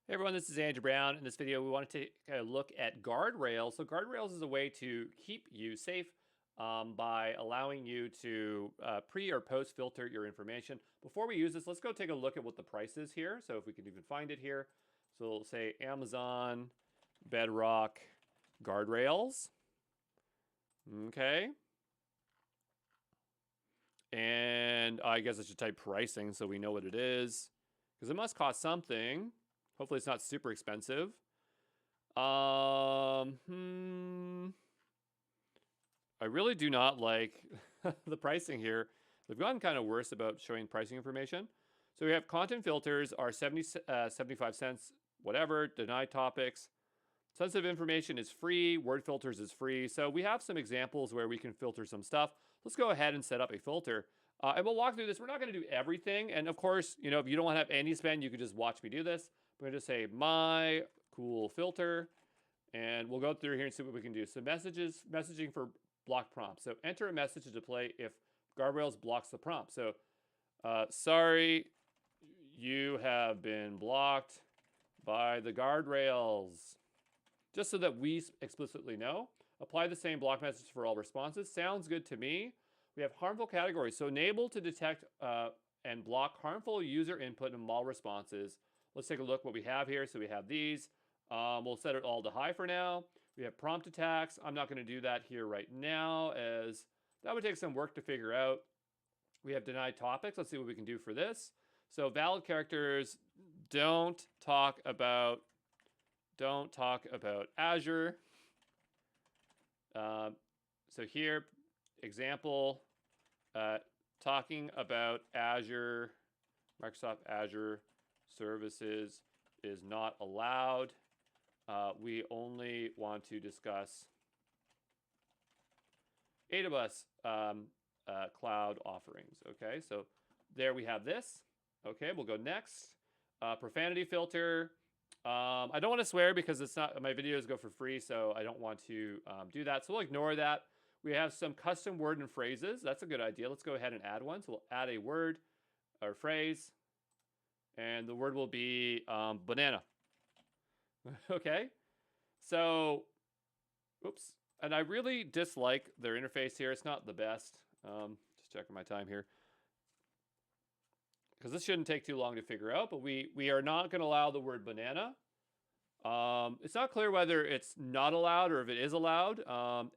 Hey everyone, this is Andrew Brown. In this video, we want to take a look at Guardrails. So Guardrails is a way to keep you safe by allowing you to pre or post filter your information. Before we use this, let's go take a look at what the price is here. So if we can even find it here. So we'll say Amazon, Bedrock, Guardrails. Okay. And I guess I should type pricing so we know what it is, because it must cost something. Hopefully it's not super expensive. I really do not like the pricing here. They've gotten kind of worse about showing pricing information. So we have content filters are 75 cents, whatever, deny topics. Sensitive information is free, word filters is free. So we have some examples where we can filter some stuff. Let's go ahead and set up a filter. And we'll walk through this. We're not going to do everything. And of course, you know, if you don't want to have any spend, you could just watch me do this. I'm going to just say my cool filter, and we'll go through here and see what we can do. So messaging for block prompts. So enter a message to display if Guardrails blocks the prompt. So sorry, you have been blocked by the Guardrails. Just so that we explicitly know. Apply the same block message for all responses. Sounds good to me. We have harmful categories. So enable to detect and block harmful user input and all responses. Let's take a look what we have here. So we have these. We'll set it all to high for now. We have prompt attacks. I'm not going to do that here right now, as that would take some work to figure out. We have denied topics. Let's see what we can do for this. So valid characters, don't talk about Azure. So here, example, talking about Azure, Microsoft Azure services is not allowed. We only want to discuss AWS cloud offerings. Okay, so there we have this. Okay, we'll go next. Profanity filter. I don't want to swear because it's not, my videos go for free, so I don't want to do that. So we'll ignore that. We have some custom word and phrases. That's a good idea. Let's go ahead and add one. So we'll add a word or phrase, and the word will be banana. Okay. So, oops. And I really dislike their interface here. It's not the best. Just checking my time here, because this shouldn't take too long to figure out, but we are not going to allow the word banana. It's not clear whether it's not allowed or if it is allowed.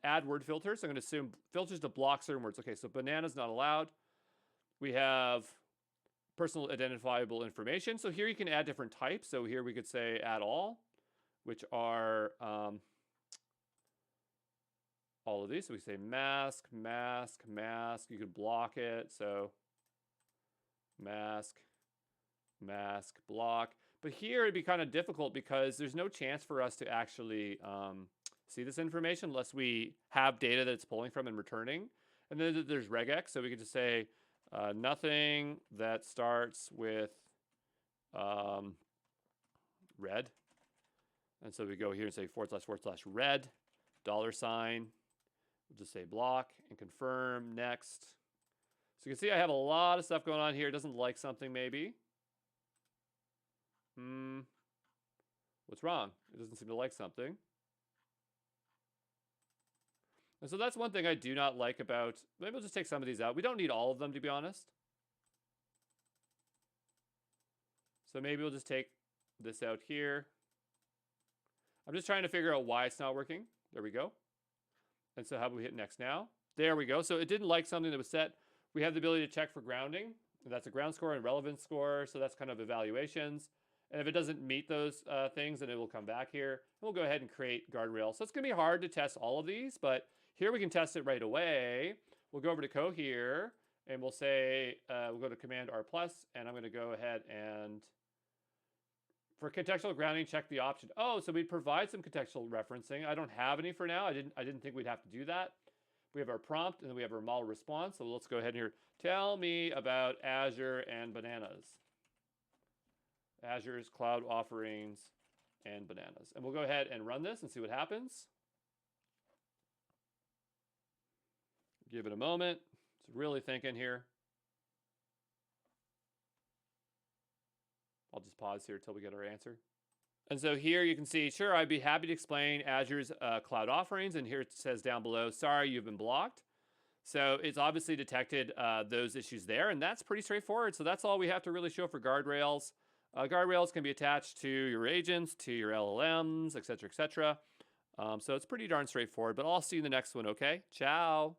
Add word filters. So I'm going to assume filters to block certain words. Okay, so banana is not allowed. We have personal identifiable information. So here you can add different types. So here we could say add all, which are all of these. So we say mask, mask, mask. You could block it. So mask, mask, block. But here it'd be kind of difficult because there's no chance for us to actually see this information unless we have data that it's pulling from and returning. And then there's regex, so we could just say nothing that starts with red. And so we go here and say // red, $. We'll just say block and confirm, next. So you can see I have a lot of stuff going on here. It doesn't like something maybe. What's wrong? It doesn't seem to like something. And so that's one thing I do not like about, maybe we'll just take some of these out. We don't need all of them, to be honest. So maybe we'll just take this out here. I'm just trying to figure out why it's not working. There we go. And so how about we hit next now? There we go. So it didn't like something that was set. We have the ability to check for grounding. That's a ground score and relevance score. So that's kind of evaluations. And if it doesn't meet those things, then it will come back here. And we'll go ahead and create guardrails. So it's going to be hard to test all of these, but here we can test it right away. We'll go over to Co here, and we'll say, we'll go to Command R+, and I'm going to go ahead and, for contextual grounding, check the option. Oh, so we provide some contextual referencing. I don't have any for now. I didn't think we'd have to do that. We have our prompt, and then we have our model response. So let's go ahead here. Tell me about Azure and bananas. Azure's cloud offerings and bananas. And we'll go ahead and run this and see what happens. Give it a moment. It's really thinking here. I'll just pause here till we get our answer. And so here you can see, sure, I'd be happy to explain Azure's cloud offerings. And here it says down below, sorry, you've been blocked. So it's obviously detected those issues there, and that's pretty straightforward. So that's all we have to really show for guardrails. Guardrails can be attached to your agents, to your LLMs, etc., etc. So it's pretty darn straightforward, but I'll see you in the next one, okay? Ciao.